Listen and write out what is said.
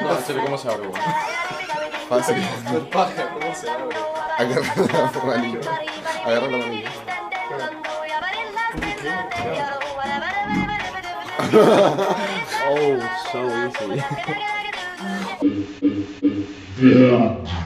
No, en serio, ¿cómo se abre, weón? Fácil. Paja, ¿cómo se abre? Agarra la manilla. Agarra la manilla. Oh, so easy. Yeah.